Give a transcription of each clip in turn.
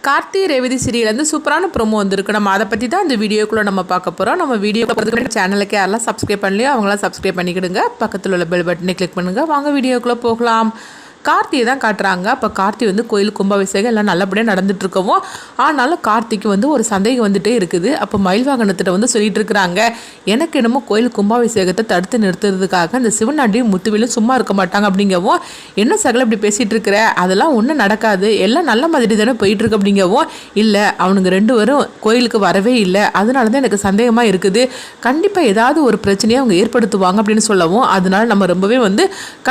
Karthi Revathi serial சூப்பரான promo வந்திருக்கு. நம்ம அதை பற்றி தான் இந்த வீடியோக்குள்ளே நம்ம பார்க்க போகிறோம். நம்ம வீடியோ சேனலுக்கு யாரெல்லாம் சப்ஸ்கிரைப் பண்ணலையோ அவங்களாம் சப்ஸ்கிரைப் பண்ணிக்கிடுங்க. பக்கத்தில் உள்ள பெல் பட்டனை கிளிக் பண்ணுங்கள். வாங்க வீடியோக்குள்ளே போகலாம். கார்த்தியை தான் காட்டுறாங்க. அப்போ கார்த்தி கோயில் கும்பாபிஷேகம் எல்லாம் நல்லபடியாக நடந்துட்டுருக்கவும், ஆனாலும் கார்த்திக்கு ஒரு சந்தேகம் வந்துகிட்டே இருக்குது. அப்போ மயில் வாகனத்திட்ட சொல்லிட்டு இருக்கிறாங்க, எனக்கு என்னமோ கோயில் கும்பாபிஷேகத்தை தடுத்து நிறுத்துறதுக்காக இந்த சிவனாண்டியும் முத்துவிலும் சும்மா இருக்க மாட்டாங்க அப்படிங்கவும், என்ன சகல இப்படி பேசிகிட்டு இருக்கிற, அதெல்லாம் ஒன்றும் நடக்காது, எல்லாம் நல்ல மாதிரி தானே போயிட்டுருக்கு அப்படிங்கவும், இல்லை அவனுங்க 2 பேரும் கோயிலுக்கு வரவே இல்லை, அதனால தான் எனக்கு சந்தேகமாக இருக்குது, கண்டிப்பாக ஏதாவது ஒரு பிரச்சனையை அவங்க ஏற்படுத்துவாங்க அப்படின்னு சொல்லவும், அதனால நம்ம ரொம்பவே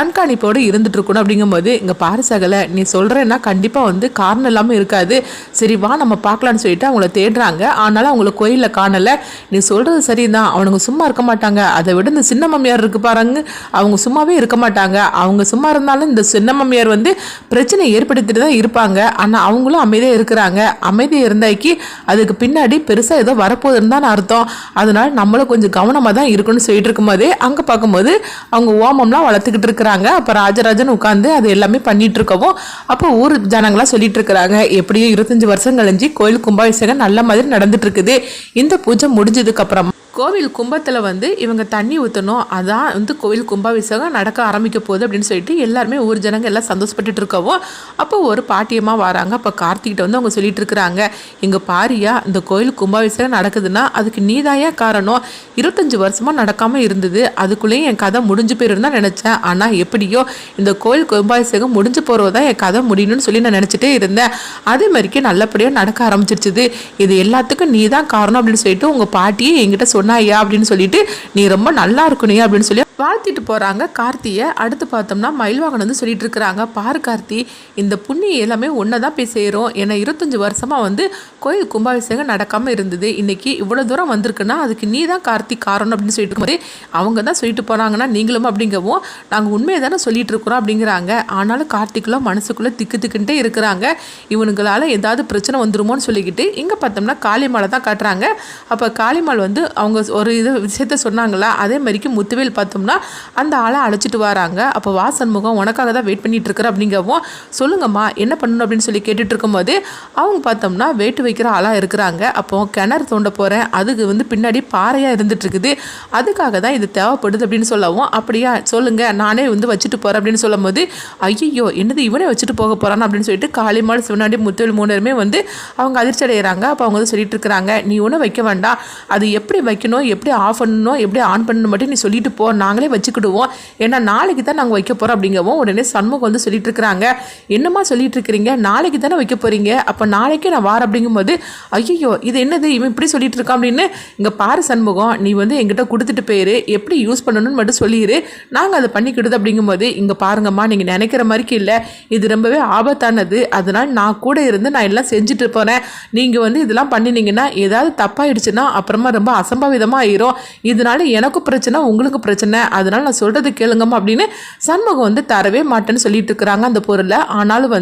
கண்காணிப்போடு இருந்துட்டு இருக்கணும் அப்படிங்கும்போது, இங்கே பாரு சகல, நீ சொல்கிறேன்னா கண்டிப்பாக காரணம் இல்லாமல் இருக்காது, சரி வா நம்ம பார்க்கலான்னு சொல்லிட்டு அவங்கள தேடுறாங்க. ஆனாலும் அவங்கள கோயிலில் காணலை. நீ சொல்கிறது சரிதான், அவனுங்க சும்மா இருக்க மாட்டாங்க, அதை விட இந்த சின்ன மம்மியார் இருக்கு பாருங்க, அவங்க சும்மாவே இருக்க மாட்டாங்க, அவங்க சும்மா இருந்தாலும் இந்த சின்ன மம்மியார் பிரச்சனை ஏற்படுத்திட்டு தான் இருப்பாங்க, ஆனால் அவங்களும் அமைதியாக இருக்கிறாங்க, அமைதியாக இருந்தாக்கி அதுக்கு பின்னாடி பெருசாக ஏதோ வரப்போகுதுன்னு தான் அர்த்தம், அதனால நம்மளும் கொஞ்சம் கவனமாக தான் இருக்குன்னு சொல்லிட்டு இருக்கும்போதே அங்கே பார்க்கும்போது அவங்க ஓமம்லாம் வளர்த்துக்கிட்டு இருக்கிறாங்க. அப்போ ராஜராஜன் உட்காந்து அது எல்லாமே பண்ணிட்டு இருக்கவும், அப்போ ஊர் ஜனங்களா சொல்லிட்டு இருக்கிறாங்க, எப்படியும் 25 வருஷம் கழிஞ்சு கோயில் கும்பாபிஷேகம் நல்ல மாதிரி நடந்துட்டு இருக்குது. இந்த பூஜை முடிஞ்சதுக்கு அப்புறம் கோவில் கும்பத்தில் இவங்க தண்ணி ஊற்றணும், அதான் கோவில் கும்பாபிஷேகம் நடக்க ஆரம்பிக்க போகுது அப்படின்னு சொல்லிட்டு எல்லாருமே ஊர் ஜனங்க எல்லாம் சந்தோஷப்பட்டுட்டு இருக்கவும், அப்போ ஒரு பாட்டியமாக வராங்க. அப்போ கார்த்திகிட்ட அவங்க சொல்லிட்டு இருக்கிறாங்க, இங்கே பாரியா, இந்த கோயில் கும்பாபிஷேகம் நடக்குதுன்னா அதுக்கு நீதாயா காரணம், 25 வருஷமாக நடக்காமல் இருந்தது, அதுக்குள்ளேயும் என் கதை முடிஞ்சு போயிருந்தா நினச்சேன், ஆனால் எப்படியோ இந்த கோயில் கும்பாபிஷேகம் முடிஞ்சு போகிறதான் என் கதை முடியணும்னு சொல்லி நான் நினச்சிட்டே இருந்தேன், அதே மாதிரிக்கே நல்லபடியாக நடக்க ஆரம்பிச்சிருச்சுது, இது எல்லாத்துக்கும் நீ தான் காரணம் அப்படின்னு சொல்லிட்டு உங்கள் பாட்டியே என்கிட்ட சொன்னாயா அப்படின்னு சொல்லிட்டு, நீ ரொம்ப நல்லா இருக்கணும் அப்படின்னு சொல்லி வாழ்த்திட்டு போகிறாங்க கார்த்தியை. அடுத்து பார்த்தோம்னா மயில்வாகன் சொல்லிட்டு இருக்கிறாங்க, பாரு கார்த்தி, இந்த புண்ணியம் எல்லாமே ஒன்றை தான் போய் சேரும், ஏன்னா 25 வருஷமாக கோயில் கும்பாபிஷேகம் நடக்காமல் இருந்தது, இன்னைக்கு இவ்வளோ தூரம் வந்திருக்குன்னா அதுக்கு நீ தான் கார்த்தி காரணம் அப்படின்னு சொல்லிட்டு போது, அவங்க தான் சொல்லிட்டு போகிறாங்கன்னா நீங்களும் அப்படிங்கவும், நாங்கள் உண்மையை தானே சொல்லிட்டு இருக்கிறோம் அப்படிங்கிறாங்க. ஆனாலும் கார்த்திக்குள்ள மனசுக்குள்ளே திக்குன்ட்டே இருக்கிறாங்க, இவனுங்களால் ஏதாவது பிரச்சனை வந்துருமோன்னு சொல்லிக்கிட்டு இங்கே பார்த்தோம்னா காளிமாலை தான் காட்டுறாங்க. அப்போ காளிமால் அவங்க ஒரு விஷயத்த சொன்னாங்களா, அதே மாதிரிக்கு முத்துவேல் பார்த்தோம்னா அந்த ஆளை அழைச்சிட்டு வராங்க. அப்போ வாசன்முகம் உனக்காக தான் வெயிட் பண்ணிட்டு இருக்கிற அப்படிங்கவும், சொல்லுங்கம்மா என்ன பண்ணணும் அப்படின்னு சொல்லி கேட்டுட்டு இருக்கும்போது அவங்க பார்த்தோம்னா வேட்டு வைக்கிற ஆளாக இருக்கிறாங்க. அப்போ கிணறு தோண்ட போகிறேன், அதுக்கு பின்னாடி பாறையாக இருந்துட்டு இருக்குது, அதுக்காக தான் இது தேவைப்படுது அப்படின்னு சொல்லவும், அப்படியா சொல்லுங்க நானே வச்சுட்டு போகிறேன் அப்படின்னு சொல்லும் போது, ஐயோ என்னது இவனே வச்சுட்டு போக போகிறான் அப்படின்னு சொல்லிட்டு காளிமால் சிவனாண்டி முத்துவேல் 3 பேருமே அவங்க அதிர்ச்சி அடைகிறாங்க. அப்போ அவங்க சொல்லிட்டு இருக்கிறாங்க, நீ ஒன்றும் வைக்க வேண்டாம், அது எப்படி வைக்கணும், எப்படி ஆஃப் பண்ணணும், எப்படி ஆன் பண்ணணும் மட்டும் நீ சொல்லிட்டு போ, நாங்களே வச்சுக்கிடுவோம், ஏன்னா நாளைக்கு தான் நாங்கள் வைக்க போகிறோம் அப்படிங்கவும், உடனே சண்முகம் சொல்லிட்டு இருக்கிறாங்க, என்னம்மா சொல்லிட்டு இருக்கிறீங்க, நாளைக்கு தானே வைக்க போகிறீங்க, அப்போ நாளைக்கே நான் வார அப்படிங்கும்போது, ஐயோ இது என்னது இவன் இப்படி சொல்லிட்டு இருக்கான் அப்படின்னு, இங்கே பாரு சண்முகம், நீ எங்கிட்ட கொடுத்துட்டு போயிரு, எப்படி யூஸ் பண்ணணும்னு மட்டும் சொல்லிடு, நாங்கள் அதை பண்ணிக்கிடுது அப்படிங்கும்போது, இங்கே பாருங்கம்மா நீங்கள் நினைக்கிற மாதிரிக்கு இல்லை, இது ரொம்பவே ஆபத்தானது, அதனால் நான் கூட இருந்து நான் எல்லாம் செஞ்சுட்டு போகிறேன், நீங்கள் இதெல்லாம் பண்ணினீங்கன்னா ஏதாவது தப்பாயிடுச்சுன்னா அப்புறமா ரொம்ப அசம்பாவிதமாக ஆயிரும், இதனால எனக்கும் பிரச்சனை உங்களுக்கு பிரச்சனை, அதனால நான் சொல்றது கேளுங்கம்மா அப்படின்னு சண்முகம் தரவே மாட்டேன்னு சொல்லிட்டு இருக்கிறாங்க அந்த பொருளை. ஆனாலும்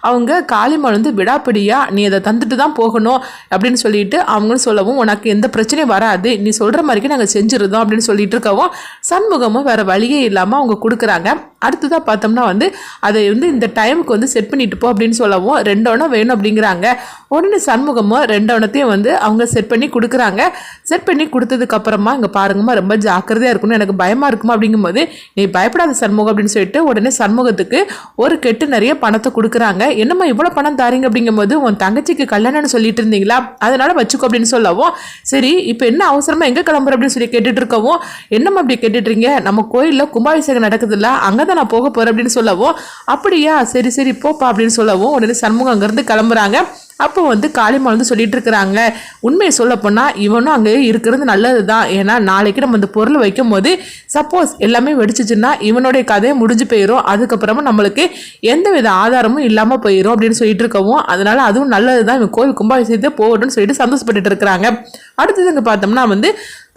அவங்க காளிமால் விடாப்பிடியா நீ அதை தந்துட்டு தான் போகணும் அப்படின்னு சொல்லிட்டு அவங்களும் சொல்லவும், உனக்கு எந்த பிரச்சனையும் வராது, நீ சொல்ற மாதிரிக்கு நாங்கள் செஞ்சிருந்தோம் அப்படின்னு சொல்லிட்டு இருக்கவும், சண்முகமும் வேற வழியே இல்லாமல் அவங்க கொடுக்குறாங்க. அடுத்ததாக பார்த்தோம்னா அதை இந்த டைமுக்கு செட் பண்ணிட்டு போ அப்படின்னு சொல்லவும், 2 அணம் வேணும் அப்படிங்கிறாங்க. உடனே சண்முகமும் 2 அணத்தையும் அவங்க செட் பண்ணி கொடுக்குறாங்க. செட் பண்ணி கொடுத்ததுக்கு அப்புறமா இங்கே பாருங்கம்மா ரொம்ப ஜாக்கிரதையாக இருக்கணும், எனக்கு பயமாக இருக்குமா அப்படிங்கும்போது, நீ பயப்படாத சண்முகம் அப்படின்னு சொல்லிட்டு உடனே சண்முகத்துக்கு ஒரு கெட்டு நிறைய பணத்தை கொடுக்குறாங்க. என்னம்மா இவ்வளோ பணம் தாரீங்க அப்படிங்கும்போது, உன் தங்கச்சிக்கு கல்யாணம்னு சொல்லிட்டு இருந்தீங்களா, அதனால வச்சுக்கோ அப்படின்னு சொல்லவும், சரி இப்போ என்ன அவசரமா எங்கே கிளம்புற அப்படின்னு சொல்லி கேட்டுட்டு இருக்கவும், என்னம்மா அப்படி கேட்டுட்றீங்க, நம்ம கோயிலில் கும்பாபிஷேகம் நடக்குதுல்ல, அங்கே தான் நான் போக போகிறேன் அப்படின்னு சொல்லவும், அப்படியா சரி சரி போப்பா அப்படின்னு சொல்லவும், உடனே சண்முகம் அங்கேருந்து கிளம்புறாங்க. அப்போ காளிமால் சொல்லிட்டு இருக்கிறாங்க, உண்மையை சொல்ல போனால் இவனும் அங்கே இருக்கிறது நல்லது தான், ஏன்னா நாளைக்கு நம்ம இந்த பொருளை வைக்கும் போது சப்போஸ் எல்லாமே வெடிச்சிச்சுன்னா இவனுடைய கதையை முடிஞ்சு போயிடும், அதுக்கப்புறமா நம்மளுக்கு எந்த வித ஆதாரமும் இல்லாமல் போயிடும் அப்படின்னு சொல்லிட்டு இருக்கவும், அதனால அதுவும் நல்லது தான், இவன் கோவில் கும்பாபிஷேகத்தை போகட்டும்னு சொல்லிட்டு சந்தோஷப்பட்டுட்டு இருக்கிறாங்க. அடுத்தது இங்கே பார்த்தோம்னா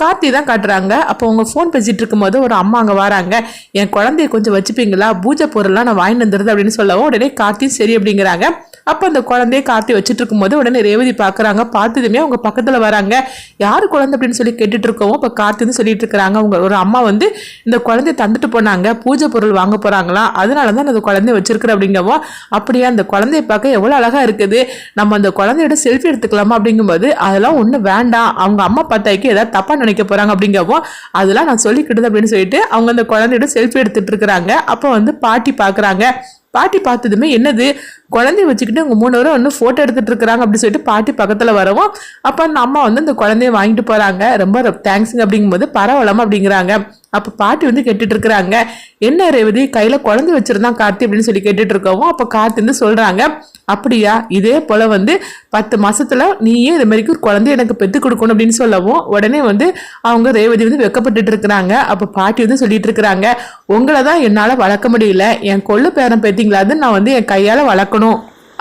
கார்த்தி தான் காட்டுறாங்க. அப்போ அவங்க ஃபோன் பேசிட்டு இருக்கும்போது ஒரு அம்மா அங்கே வராங்க, என் குழந்தைய கொஞ்சம் வச்சுப்பீங்களா, பூஜை பொருள்லாம் நான் வாங்கிட்டு வந்துடுது அப்படின்னு சொல்லவும், உடனே கார்த்தியும் சரி அப்படிங்கிறாங்க. அப்போ அந்த குழந்தைய கார்த்தி வச்சுட்டு இருக்கும்போது உடனே ரேவதி பார்க்குறாங்க. பார்த்ததுமே அவங்க பக்கத்தில் வராங்க. யார் குழந்தை அப்படின்னு சொல்லி கேட்டுட்டு இருக்கோம். இப்போ கார்த்தி வந்து சொல்லிட்டு இருக்கிறாங்க, அவங்க ஒரு அம்மா வந்து இந்த குழந்தைய தந்துட்டு போனாங்க, பூஜை பொருள் வாங்க போறாங்களா, அதனால தான் அந்த குழந்தைய வச்சிருக்கிற அப்படிங்கவோ. அப்படியே அந்த குழந்தைய பார்க்க எவ்வளோ அழகா இருக்குது, நம்ம அந்த குழந்தையோட செல்ஃபி எடுத்துக்கலாமா அப்படிங்கும்போது அதெல்லாம் ஒன்றும் வேண்டாம், அவங்க அம்மா பார்த்தாக்கி ஏதாவது தப்பா நினைக்க போறாங்க அப்படிங்கவோ. அதெல்லாம் நான் சொல்லிக்கிட்டது அப்படின்னு சொல்லிட்டு அவங்க அந்த குழந்தையோட செல்ஃபி எடுத்துட்டு இருக்கிறாங்க. அப்போ வந்து பாட்டி பார்க்குறாங்க. பாட்டி பார்த்ததுமே என்னது குழந்தைய வச்சுக்கிட்டு அவங்க 3 பேரும் வந்து ஃபோட்டோ எடுத்துட்டு இருக்கிறாங்க அப்படின்னு சொல்லிட்டு பாட்டி பக்கத்தில் வரவும் அப்போ அந்த அம்மா வந்து அந்த குழந்தைய வாங்கிட்டு போகிறாங்க. ரொம்ப தேங்க்ஸுங்க அப்படிங்கும்போது பரவாயில்லாம அப்படிங்கிறாங்க. அப்போ பாட்டி வந்து கேட்டுட்டு இருக்கிறாங்க, என்ன ரேவதி கையில் குழந்தை வச்சிருந்தான் கார்த்தி அப்படின்னு சொல்லி கேட்டுட்டு இருக்கவும் அப்போ கார்த்தி வந்து சொல்கிறாங்க, அப்படியா, இதே போல் வந்து 10 மாசத்துல நீயே இது மாதிரி ஒரு குழந்தைய எனக்கு பெற்று கொடுக்கணும் அப்படின்னு சொல்லவும் உடனே வந்து அவங்க ரேவதி வந்து வெக்கப்பட்டு இருக்கிறாங்க. அப்போ பாட்டி வந்து சொல்லிட்டு இருக்கிறாங்க, உங்களை தான் என்னால் வளர்க்க முடியல, என் கொள்ளு பேரன் பேத்திங்களாது நான் வந்து என் கையால் வளர்க்கணும்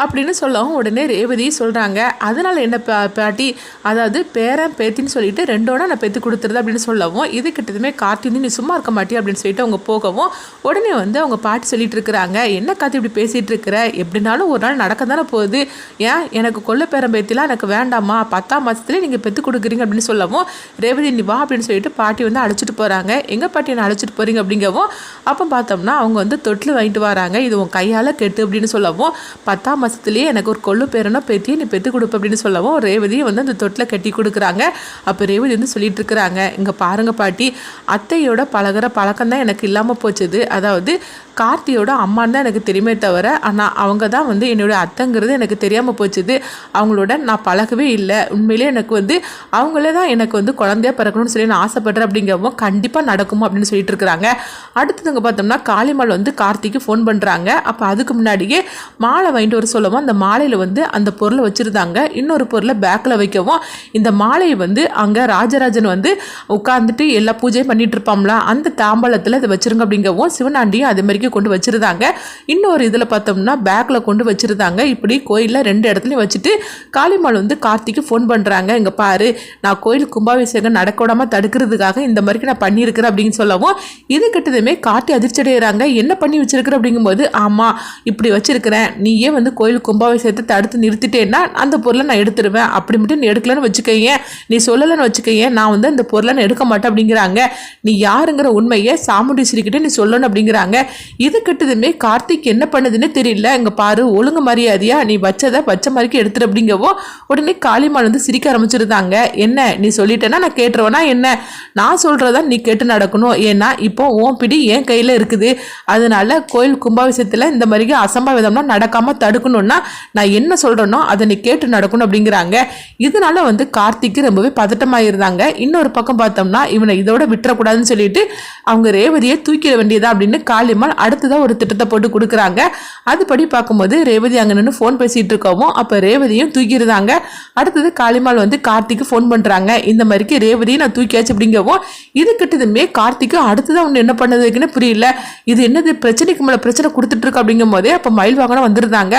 அப்படின்னு சொல்லவும் உடனே ரேவதி சொல்கிறாங்க, அதனால் என்ன பாட்டி, அதாவது பேரன் பேத்தின்னு சொல்லிட்டு ரெண்டோட நான் பெற்று கொடுத்துருது அப்படின்னு சொல்லவும் இது கிட்டதுமே கார்த்தி வந்து நீ சும்மா இருக்க மாட்டே அப்படின்னு சொல்லிட்டு அவங்க போகவும் உடனே வந்து அவங்க பாட்டி சொல்லிட்டு இருக்கிறாங்க, என்ன கார்த்தி இப்படி பேசிகிட்டு இருக்கிற, எப்படினாலும் ஒரு நாள் நடக்க தானே போகுது, ஏன் எனக்கு கொள்ள பேரன் பேத்திலாம் எனக்கு வேண்டாமா, 10ஆம் மாதத்துலேயே நீங்கள் பெற்று கொடுக்குறீங்க அப்படின்னு சொல்லவும் ரேவதி நீ வா அப்படின்னு சொல்லிட்டு பாட்டி வந்து அழைச்சிட்டு போகிறாங்க. எங்கள் பாட்டி என்ன அழைச்சிட்டு போகிறீங்க அப்படிங்கவும் அப்போ பார்த்தோம்னா அவங்க வந்து தொட்டில் வாங்கிட்டு வராங்க. இது உன் கையால் கெட்டு அப்படின்னு சொல்லவும் 10ஆம் மாதத்துலேயே எனக்கு ஒரு கொள்ளு பேரனோ பேத்தியை நீ பெற்று கொடுப்ப அப்படின்னு சொல்லவும் ரேவதியை வந்து அந்த தொட்டில் கட்டி கொடுக்குறாங்க. அப்போ ரேவதி வந்து சொல்லிட்டு இருக்கிறாங்க, இங்கே பாருங்க பாட்டி, அத்தையோட பழகிற பழக்கம் தான் எனக்கு இல்லாமல் போச்சுது, அதாவது கார்த்தியோட அம்மான்னு தான் எனக்கு தெரியுமே தவிர ஆனால் அவங்க தான் வந்து என்னோடய அத்தைங்கிறது எனக்கு தெரியாமல் போச்சுது, அவங்களோட நான் பழகவே இல்லை, உண்மையிலே எனக்கு வந்து அவங்களே தான் எனக்கு வந்து குழந்தையா பிறக்கணும்னு சொல்லி நான் ஆசைப்படுறேன் அப்படிங்கவும் கண்டிப்பாக நடக்குமோ அப்படின்னு சொல்லிட்டு இருக்கிறாங்க. அடுத்ததுங்க பார்த்தோம்னா காளிமால் வந்து கார்த்திக்கு ஃபோன் பண்ணுறாங்க. அப்போ அதுக்கு முன்னாடியே மாலை வாங்கிட்டு வர சொல்லவும் அந்த மாலையில் வந்து அந்த பொருளை வச்சுருந்தாங்க, இன்னொரு பொருளை பேக்கில் வைக்கவும் இந்த மாலையை வந்து அங்கே ராஜராஜன் வந்து உட்காந்துட்டு எல்லா பூஜையும் பண்ணிட்டு இருப்பாங்களா அந்த தாம்பாளத்தில் இதை வச்சுருங்க அப்படிங்கவும் சிவனாண்டியும் அது மாதிரி கொண்டு வச்சிருந்தாங்க. இன்னொரு இதில் பார்த்தோம்னா பேக்கில் கொண்டு வச்சிருந்தாங்க. இப்படி கோயிலில் 2 இடத்துலையும் வச்சுட்டு காளிமால் வந்து கார்த்திக்கு ஃபோன் பண்ணுறாங்க, இங்கே பாரு நான் கோயில் கும்பாபிஷேகம் நடக்க விடாமல் தடுக்கிறதுக்காக இந்த மாதிரி நான் பண்ணியிருக்கிறேன் அப்படின்னு சொல்லவும் இது கிட்டதுமே கார்த்தி அதிர்ச்சி அடைகிறாங்க, என்ன பண்ணி வச்சிருக்கிற அப்படிங்கும்போது ஆமாம் இப்படி வச்சிருக்கிறேன், நீயே வந்து கோயில் கும்பாபிஷேகத்தை தடுத்து நிறுத்திட்டேன்னா அந்த பொருளை நான் எடுத்துருவேன், அப்படி மட்டும் நீ எடுக்கலன்னு வச்சுக்கையே, நீ சொல்லலைன்னு வச்சுக்கையே நான் வந்து அந்த பொருளை நான் எடுக்க மாட்டேன் அப்படிங்கிறாங்க. நீ யாருங்கிற உண்மையை சாமுண்டீஸ்வரிக்கிட்ட நீ சொல்லணும் அப்படிங்கிறாங்க. இது கிட்டதுமே கார்த்திக் என்ன பண்ணுதுன்னு தெரியல, இங்க பாரு ஒழுங்கு மரியாதையா நீ வச்சதை வச்ச மாதிரிக்கு எடுத்துரு அப்படிங்கவோ உடனே காளிமால் வந்து சிரிக்க ஆரம்பிச்சிருந்தாங்க. என்ன நீ சொல்லிட்டேன்னா நான் கேட்டுருவேனா என்ன, நான் சொல்றதா நீ கேட்டு நடக்கணும், ஏன்னா இப்போ உன் பிடி என் கையில இருக்குது, அதனால கோயில் கும்பாபிஷேகத்துல இந்த மாதிரி அசம்பாவிதம்னா நடக்காம தடுக்கணும்னா நான் என்ன சொல்றேனோ அதை நீ கேட்டு நடக்கணும் அப்படிங்கிறாங்க. இதனால வந்து கார்த்திக்கு ரொம்பவே பதட்டமாயிருந்தாங்க. இன்னொரு பக்கம் பார்த்தோம்னா இவனை இதோட விட்டுறக்கூடாதுன்னு சொல்லிட்டு அவங்க ரேவதியை தூக்கிட வேண்டியதா அப்படின்னு காளிமால் அடுத்ததான் ஒரு திட்டத்தை போட்டு கொடுக்குறாங்க. அதுபடி பார்க்கும்போது ரேவதி அங்கே நின்று ஃபோன் பேசிட்டு இருக்கவும் அப்போ ரேவதியும் தூக்கிடுறாங்க. அடுத்தது காளிமால் வந்து கார்த்திக்கு ஃபோன் பண்ணுறாங்க, இந்த மாதிரிக்கு ரேவதியும் நான் தூக்கியாச்சு அப்படிங்கவும் இது கிட்டதுமே கார்த்திக்கும் அடுத்ததான் ஒன்று என்ன பண்ணதுக்குன்னு புரியல, இது என்னது பிரச்சனைக்கு மேலே பிரச்சனை கொடுத்துட்டு இருக்கு அப்படிங்கும் போதே அப்போ மயில் வாகனம் வந்துருந்தாங்க.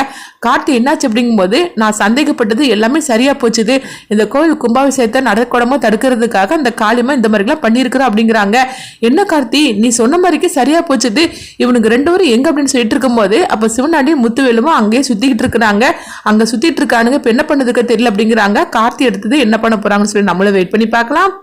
கார்த்தி என்னாச்சு அப்படிங்கும்போது நான் சந்தேகப்பட்டது எல்லாமே சரியா போச்சுது, இந்த கோயில் கும்பாபிஷேகத்தை நடக்கூடமோ தடுக்கிறதுக்காக அந்த காளிமா இந்த மாதிரிலாம் பண்ணியிருக்கிறோம் அப்படிங்கிறாங்க. என்ன கார்த்தி நீ சொன்ன மாதிரிக்கு சரியா போச்சுது, இவனுக்கு 2 பேரும் எங்க அப்படின்னு சொல்லிட்டு இருக்கும் போது அப்ப சிவனாண்டியும் முத்துவேலுமா அங்கேயே சுத்திக்கிட்டு இருக்கிறாங்க. அங்க சுத்திட்டு இருக்கானுங்க, இப்ப என்ன பண்ணதுக்கு தெரியல அப்படிங்கிறாங்க. கார்த்தி எடுத்தது என்ன பண்ண போறாங்கன்னு சொல்லி நம்மள வெயிட் பண்ணி பார்க்கலாம்.